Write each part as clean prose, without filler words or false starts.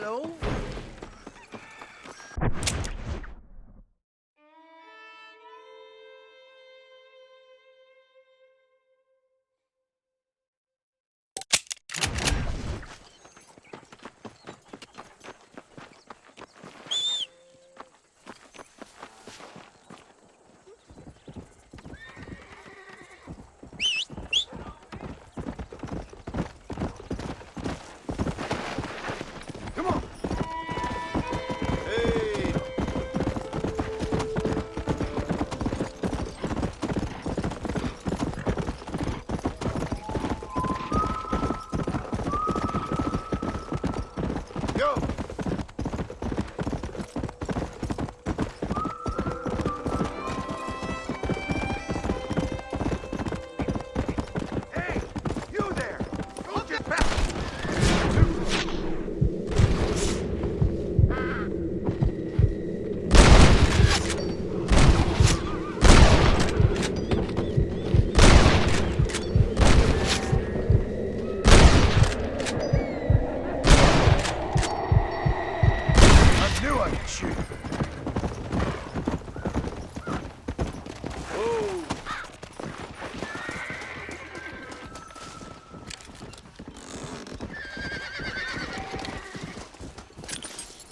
Hello?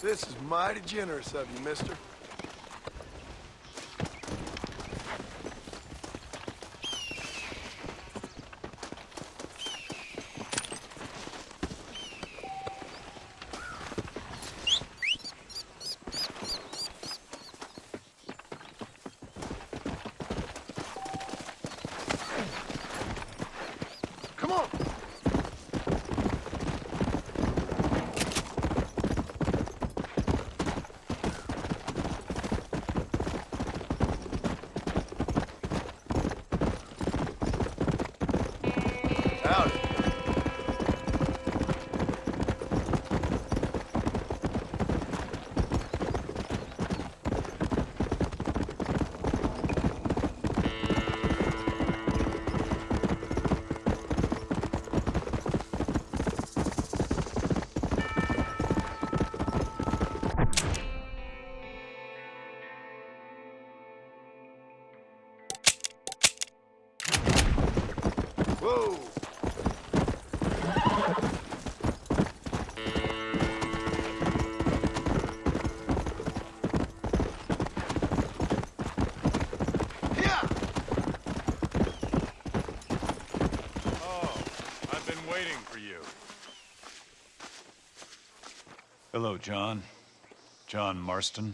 This is mighty generous of you, mister. Come on! Whoa! Yeah! Oh, I've been waiting for you. Hello, John. John Marstone.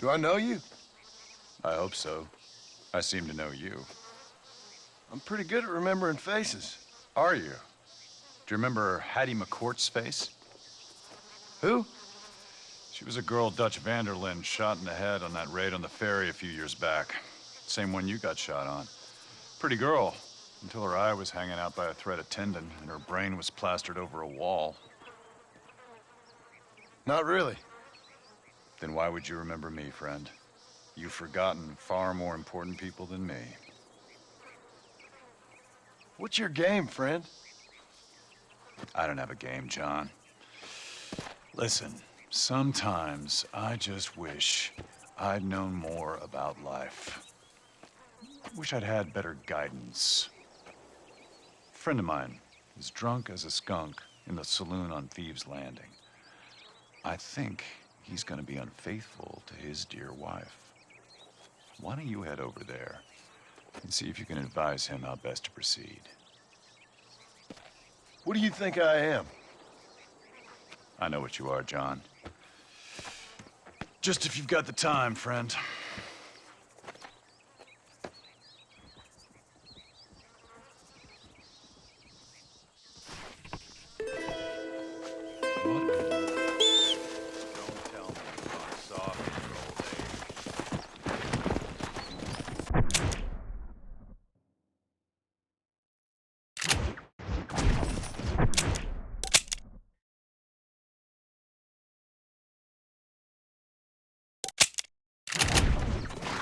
Do I know you? I hope so. I seem to know you. I'm pretty good at remembering faces. Are you? Do you remember Hattie McCourt's face? Who? She was a girl Dutch Vanderlyn shot in the head on that raid on the ferry a few years back. Same one you got shot on. Pretty girl, until her eye was hanging out by a thread of tendon and her brain was plastered over a wall. Not really. Then why would you remember me, friend? You've forgotten far more important people than me. What's your game, friend? I don't have a game, John. Listen, sometimes I just wish I'd known more about life. Wish I'd had better guidance. A friend of mine is drunk as a skunk in the saloon on Thieves' Landing. I think he's gonna be unfaithful to his dear wife. Why don't you head over there and see if you can advise him how best to proceed? What do you think I am? I know what you are, John. Just if you've got the time, friend.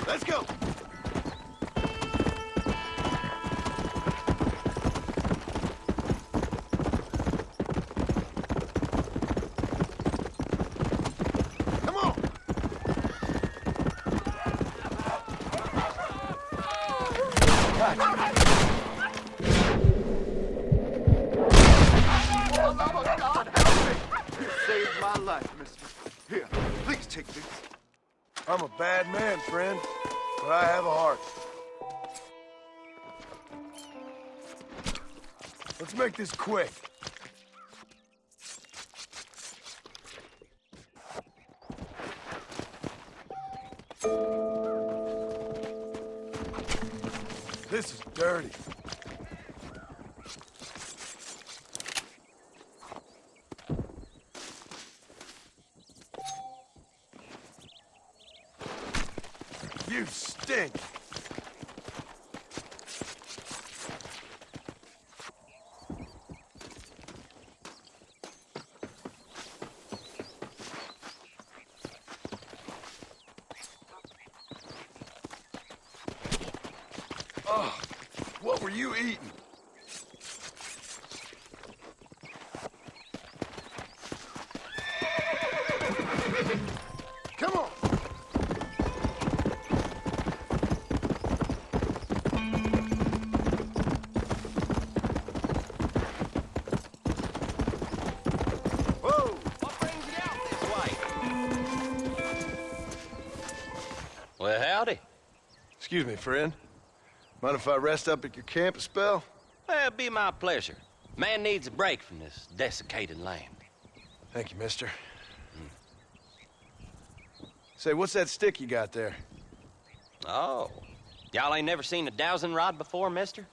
Let's go! take this. I'm a bad man, friend, but I have a heart. Let's make this quick. This is dirty. You stink. Oh, what were you eating? Come on. Whoa! What brings you out this way? Well, howdy. Excuse me, friend. Mind if I rest up at your camp a spell? Well, it'd be my pleasure. Man needs a break from this desiccated land. Thank you, mister. Say, what's that stick you got there? Oh. Y'all ain't never seen a dowsing rod before, mister?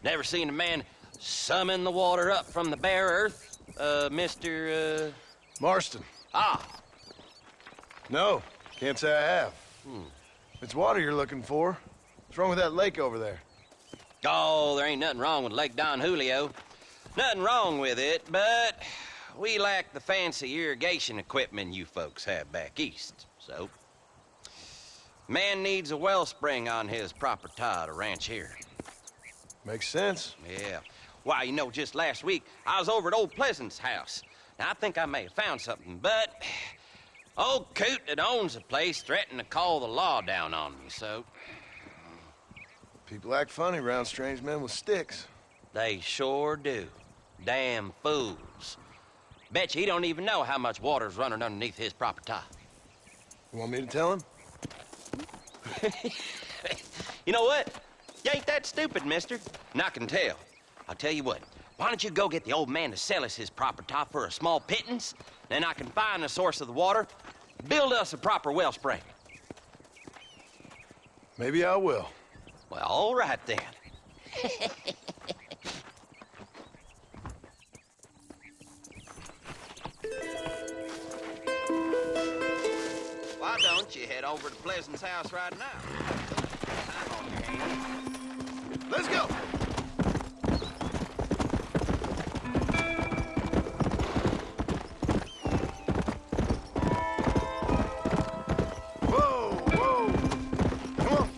Never seen a man summon the water up from the bare earth? Mr. Marston. Ah. No, can't say I have. It's water you're looking for. What's wrong with that lake over there? Oh, there ain't nothing wrong with Lake Don Julio. Nothing wrong with it, but we lack the fancy irrigation equipment you folks have back east, so... Man needs a wellspring on his property to ranch here. Makes sense. Yeah. Why, you know, just last week, I was over at old Pleasant's house. Now, I think I may have found something, but... Old coot that owns the place threatened to call the law down on me, so... People act funny around strange men with sticks. They sure do. Damn fools. Bet you he don't even know how much water's running underneath his property. You want me to tell him? You know what? You ain't that stupid, mister. And I can tell. I'll tell you what. Why don't you go get the old man to sell us his property for a small pittance? Then I can find the source of the water, build us a proper wellspring. Maybe I will. Well, all right then. Why don't you head over to Pleasant's house right now? Time on your hands. Let's go! Whoa, whoa! Come on!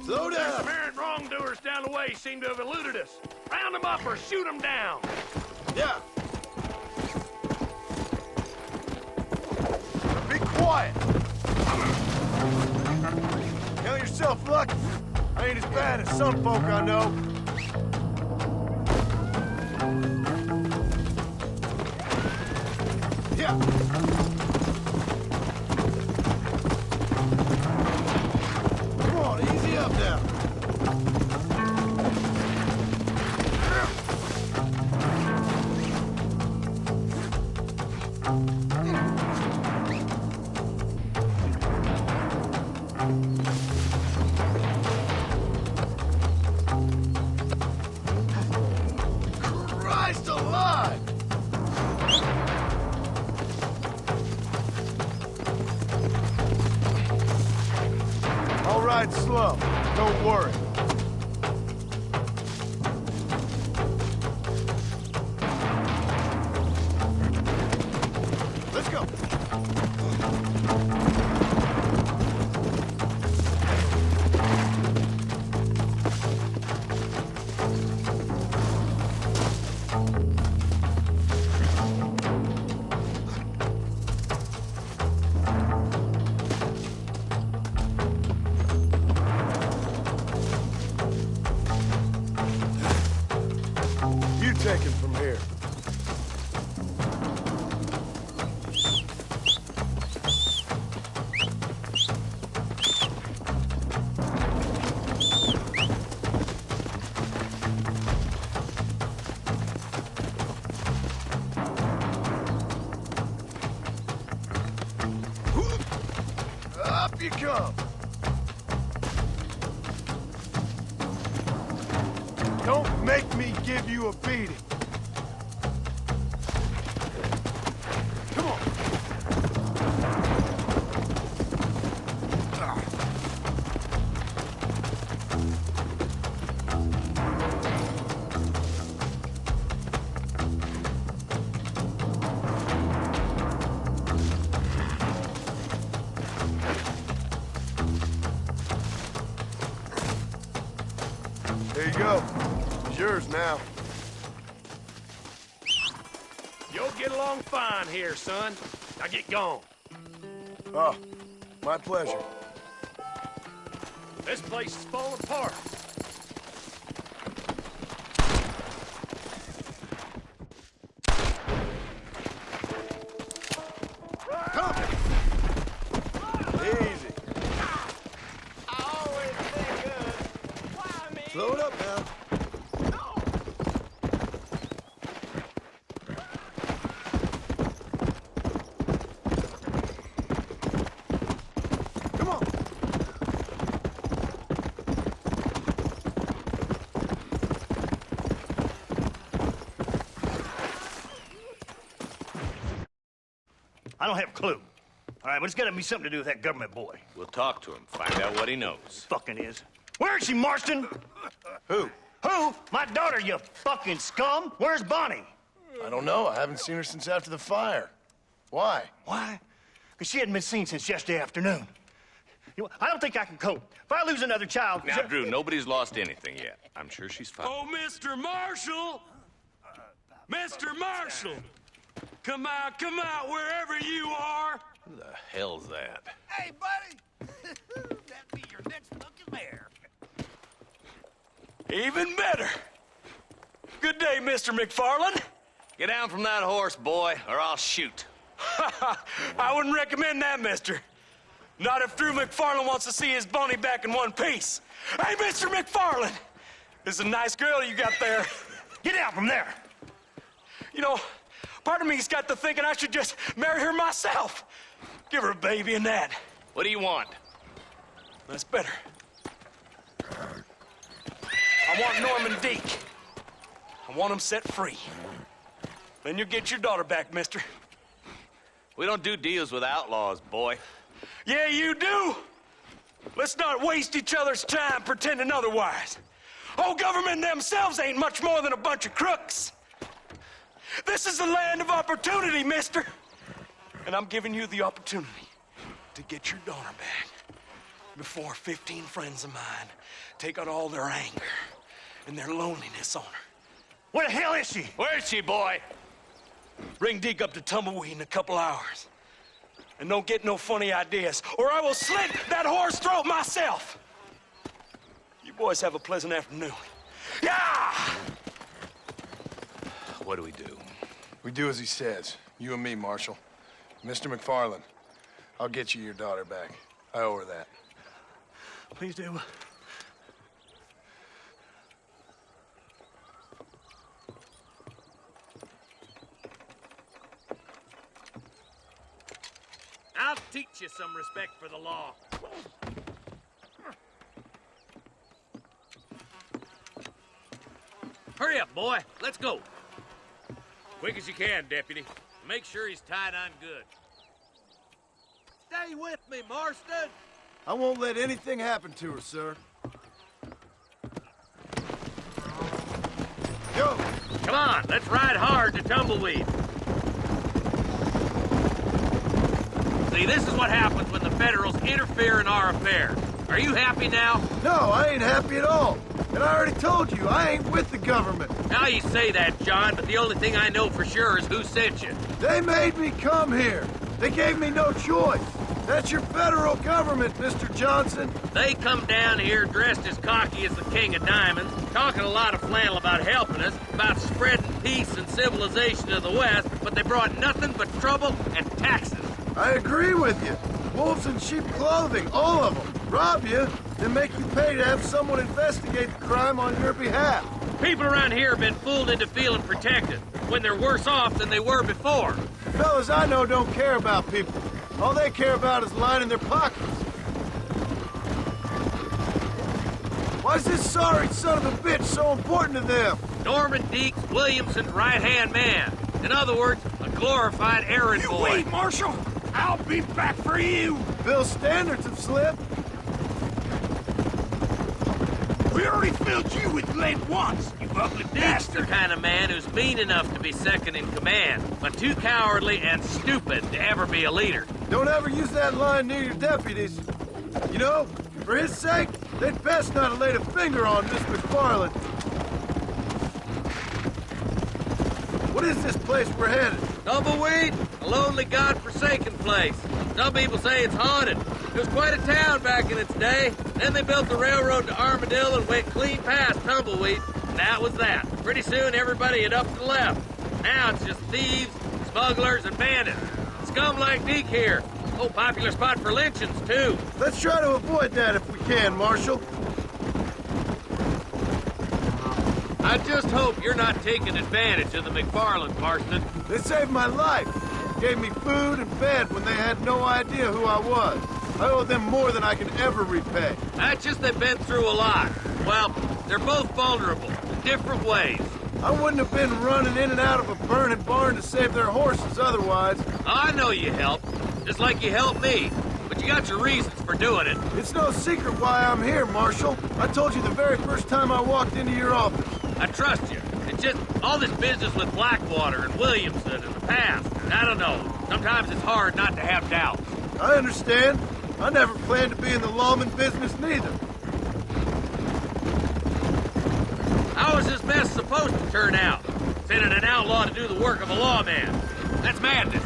Slow down! Some errant wrongdoers down the way seem to have eluded us. Round them up or shoot them down. Yeah. Be quiet. Count yourself lucky. I ain't as bad as some folk I know. Yeah. Come on, easy up now. Christ alive! I'll ride slow. Don't worry. Up you come. Don't make me give you a beating. Come on. There you go. It's yours now. You'll get along fine here, son. Now get gone. Oh, my pleasure. This place is falling apart. Come. Easy. Slow it up now. Come on. I don't have a clue. All right, but it's got to be something to do with that government boy. We'll talk to him, find out what he knows. Fucking is. Where is she, Marston? Who? Who? My daughter, you fucking scum. Where's Bonnie? I don't know. I haven't seen her since after the fire. Why? Why? Because she hadn't been seen since yesterday afternoon. You know, I don't think I can cope. If I lose another child... Now, Drew, nobody's lost anything yet. I'm sure she's fine. Oh, Mr. Marshall! Mr. Marshall! Come out, wherever you are! Who the hell's that? Hey, buddy! That'd be your next fucking mayor. Even better! Good day, Mr. McFarland. Get down from that horse, boy, or I'll shoot. I wouldn't recommend that, mister. Not if Drew McFarland wants to see his Bonnie back in one piece. Hey, Mr. McFarland! This is a nice girl you got there. Get out from there! You know, part of me's got to thinking I should just marry her myself. Give her a baby and that. What do you want? That's better. I want Norman Deek. I want him set free. Then you'll get your daughter back, mister. We don't do deals with outlaws, boy. Yeah, you do. Let's not waste each other's time pretending otherwise. Oh, government themselves ain't much more than a bunch of crooks. This is the land of opportunity, mister. And I'm giving you the opportunity to get your daughter back before 15 friends of mine take out all their anger and their loneliness on her. Where the hell is she? Where is she, boy? Bring Deke up to Tumbleweed in a couple hours. And don't get no funny ideas, or I will slit that whore's throat myself. You boys have a pleasant afternoon. Yeah! What do we do? We do as he says. You and me, Marshal. Mr. McFarland, I'll get you your daughter back. I owe her that. Please do. I'll teach you some respect for the law. Hurry up, boy. Let's go. Quick as you can, Deputy. Make sure he's tied on good. Stay with me, Marston. I won't let anything happen to her, sir. Go! Come on, let's ride hard to Tumbleweed. See, this is what happens when the Federals interfere in our affairs. Are you happy now? No, I ain't happy at all. And I already told you, I ain't with the government. Now you say that, John, but the only thing I know for sure is who sent you. They made me come here. They gave me no choice. That's your federal government, Mr. Johnson. They come down here dressed as cocky as the King of Diamonds, talking a lot of flannel about helping us, about spreading peace and civilization to the West, but they brought nothing but trouble and taxes. I agree with you. Wolves in sheep clothing, all of them. Rob you, then make you pay to have someone investigate the crime on your behalf. People around here have been fooled into feeling protected, when they're worse off than they were before. Fellas I know don't care about people. All they care about is lining their pockets. Why is this sorry son of a bitch so important to them? Norman Deeks Williamson's right-hand man. In other words, a glorified errand You boy. wait, Marshal. I'll be back for you. Bill's standards have slipped. We already filled you with lead once, you ugly Deeks the bastard. kind of man who's mean enough to be second in command, but too cowardly and stupid to ever be a leader. Don't ever use that line near your deputies. You know, for his sake, they'd best not have laid a finger on Miss McFarland. What is this place we're headed? Tumbleweed, a lonely, god-forsaken place. Some people say it's haunted. It was quite a town back in its day. Then they built the railroad to Armadillo and went clean past Tumbleweed. And that was that. Pretty soon, everybody had up and left. Now it's just thieves, smugglers, and bandits. Scum like Deke here. Oh, popular spot for lynchings, too. Let's try to avoid that if we can, Marshal. I just hope you're not taking advantage of the McFarland, Marston. They saved my life. Gave me food and bed when they had no idea who I was. I owe them more than I can ever repay. That's just they've been through a lot. Well, they're both vulnerable in different ways. I wouldn't have been running in and out of a burning barn to save their horses otherwise. I know you helped, just like you helped me. But you got your reasons for doing it. It's no secret why I'm here, Marshal. I told you the very first time I walked into your office. I trust you. It's just all this business with Blackwater and Williamson in the past. I don't know. Sometimes it's hard not to have doubts. I understand. I never planned to be in the lawman business neither. How was this mess supposed to turn out? Sending an outlaw to do the work of a lawman. That's madness.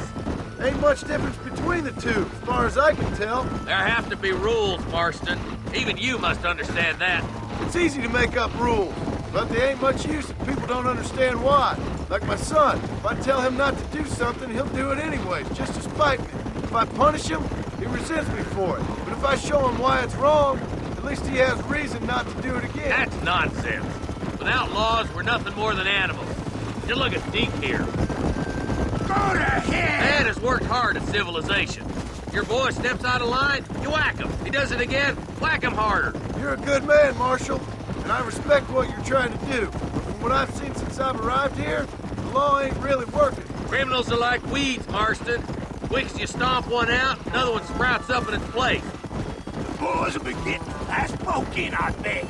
Ain't much difference between the two, as far as I can tell. There have to be rules, Marston. Even you must understand that. It's easy to make up rules, but they ain't much use if people don't understand why. Like my son, if I tell him not to do something, he'll do it anyways, just to spite me. If I punish him, he resents me for it. But if I show him why it's wrong, at least he has reason not to do it again. That's nonsense. Without laws, we're nothing more than animals. Just look at Deke here. Go to hell. Man has worked hard at civilization. Your boy steps out of line, you whack him. He does it again, whack him harder. You're a good man, Marshal, and I respect what you're trying to do. But from what I've seen since I've arrived here, the law ain't really working. Criminals are like weeds, Marston. Quick as you stomp one out, another one sprouts up in its place. The boys will be getting the last poke in, I bet.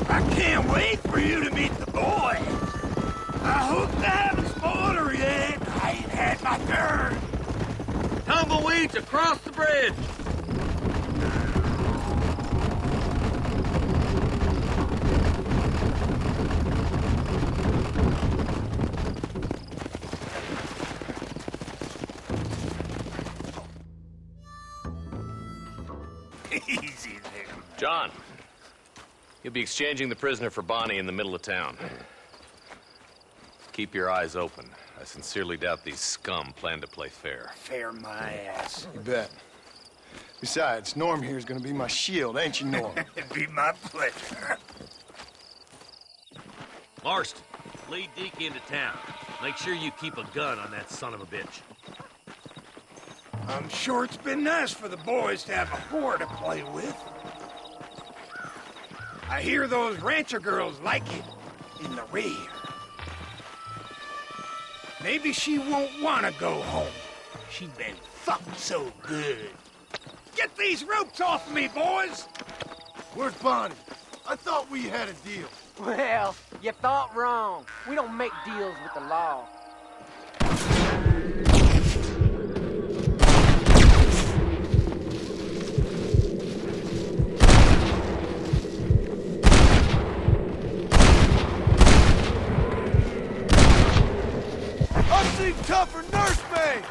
I can't wait for you to meet the boys. I hope they haven't spoiled her yet. I ain't had my turn. Tumbleweeds across the bridge. Easy there. John, you'll be exchanging the prisoner for Bonnie in the middle of town. Keep your eyes open. I sincerely doubt these scum plan to play fair. Fair my ass. You bet. Besides, Norm here's gonna be my shield, ain't you, Norm? It'd be my pleasure. Marston, lead Deke into town. Make sure you keep a gun on that son of a bitch. I'm sure it's been nice for the boys to have a whore to play with. I hear those rancher girls like it in the rear. Maybe she won't want to go home. She's been fucked so good. Get these ropes off me, boys! Where's Bonnie? I thought we had a deal. Well, you thought wrong. We don't make deals with the law. I've seen tougher nursemaids!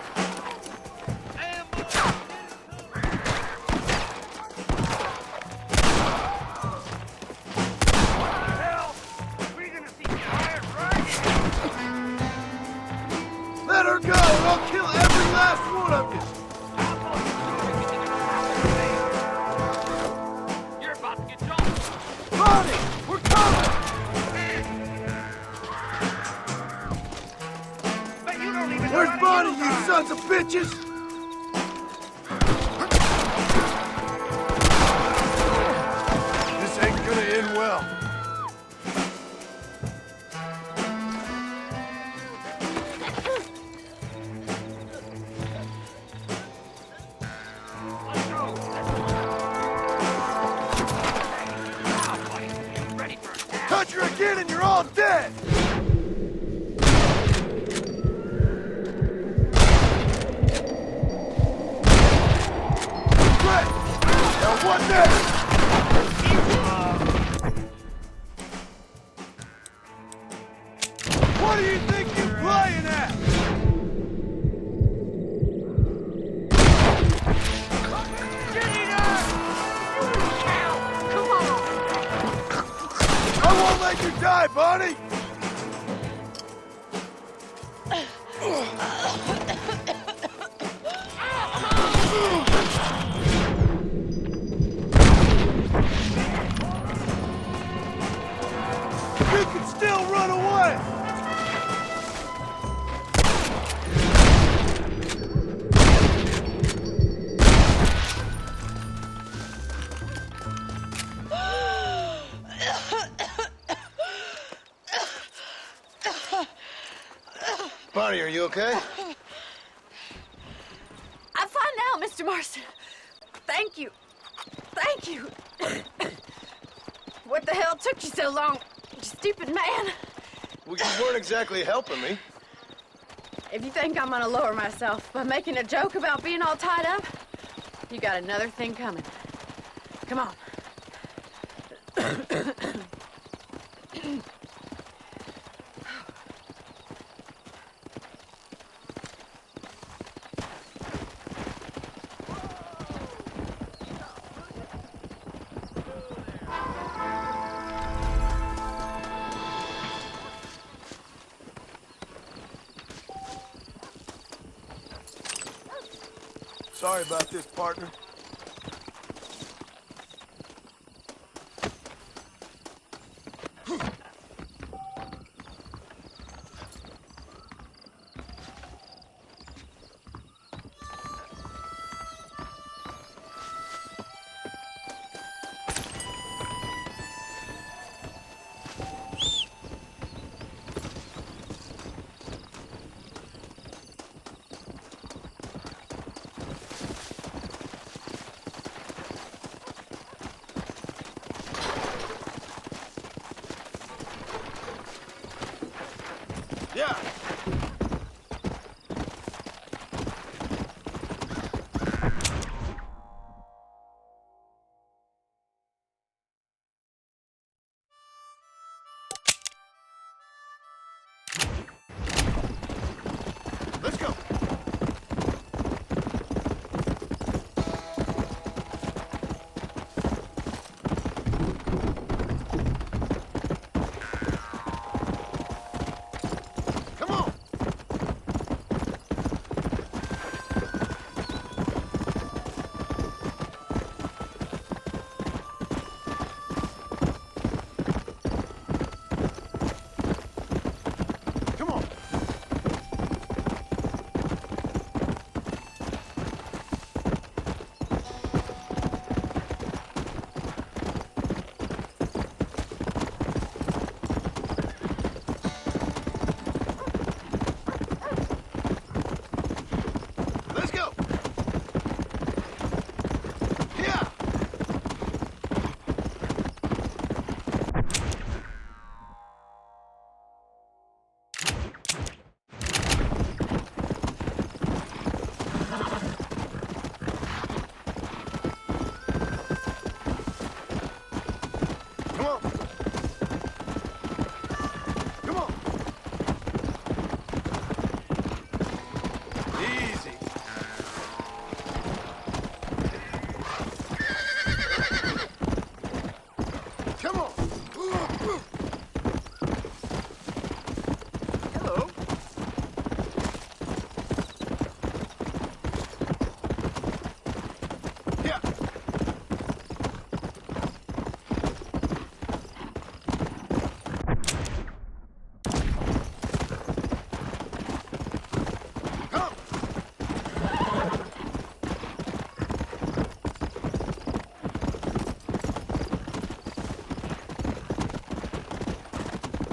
Let her go, or I'll kill every last one of you! You're about to get jumped. Bonnie, we're coming! But you don't sons of bitches! This ain't gonna end well. Touch her again and you're all dead! Great! Now what next? What do you think you're playing at? I won't let you die, Bonnie! You can still run away! Bonnie, are you okay? I'm fine now, Mr. Marston. Thank you. Thank you. What the hell took you so long, you stupid man? Well, you weren't exactly helping me. If you think I'm gonna lower myself by making a joke about being all tied up, you got another thing coming. Come on. Sorry about this, partner.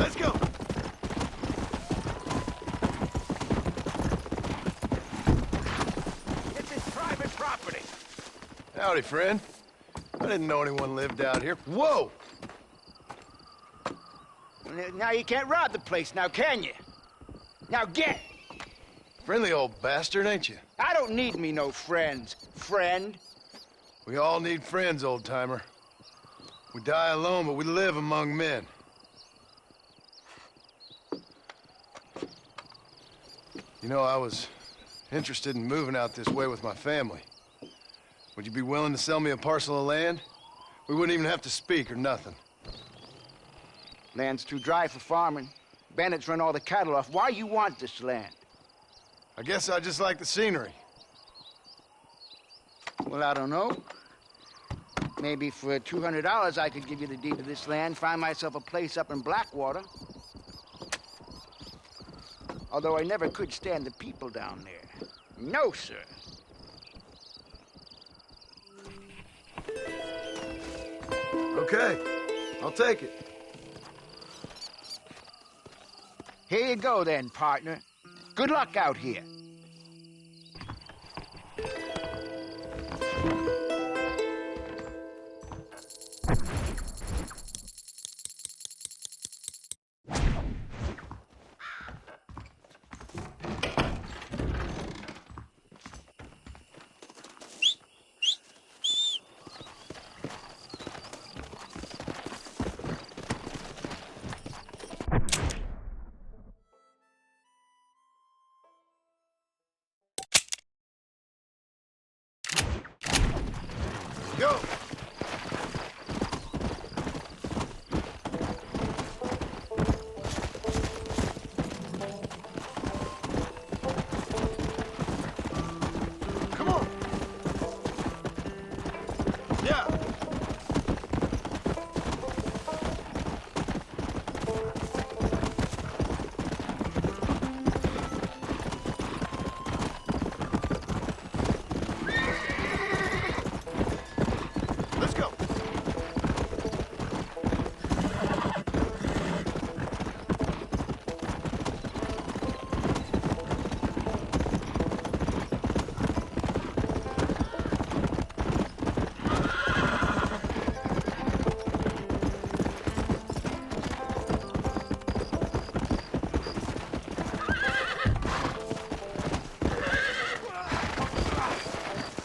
Let's go. This is private property. Howdy, friend. I didn't know anyone lived out here. Whoa! Now you can't rob the place now, can you? Now get! Friendly old bastard, ain't you? I don't need me no friends, friend. We all need friends, old-timer. We die alone, but we live among men. You know, I was interested in moving out this way with my family. Would you be willing to sell me a parcel of land? We wouldn't even have to speak or nothing. Land's too dry for farming. Bandits run all the cattle off. Why you want this land? I guess I just like the scenery. Well, I don't know. Maybe for $200 I could give you the deed to this land, find myself a place up in Blackwater. Although I never could stand the people down there. No, sir. Okay, I'll take it. Here you go then, partner. Good luck out here. Go! Come on! Yeah! Let's go!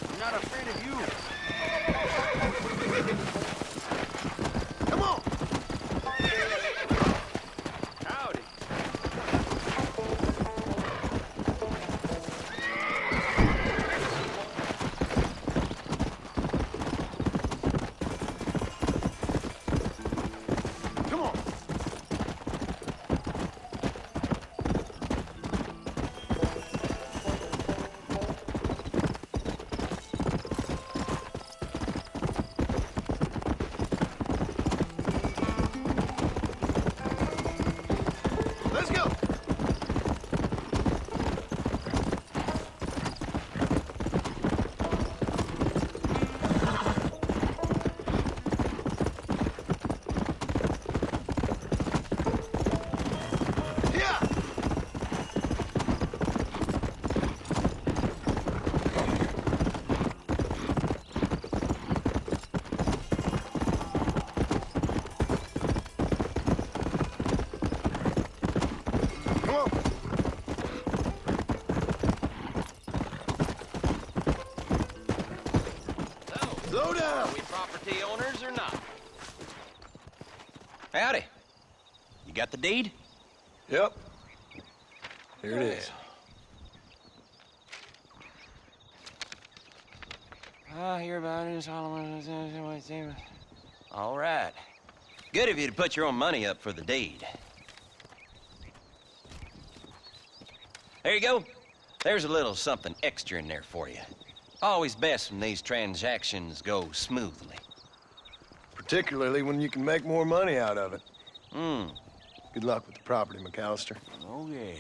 I'm not afraid of you. Come on! Howdy. Come on! Let's go! Yeah! Come on! So, Slow down! are we property owners or not? Howdy. You got the deed? Yep. Here it is. I hear about it. All right. Good of you to put your own money up for the deed. There you go. There's a little something extra in there for you. Always best when these transactions go smoothly. Particularly when you can make more money out of it. Hmm. Good luck with the property, McAllister. Oh, yeah.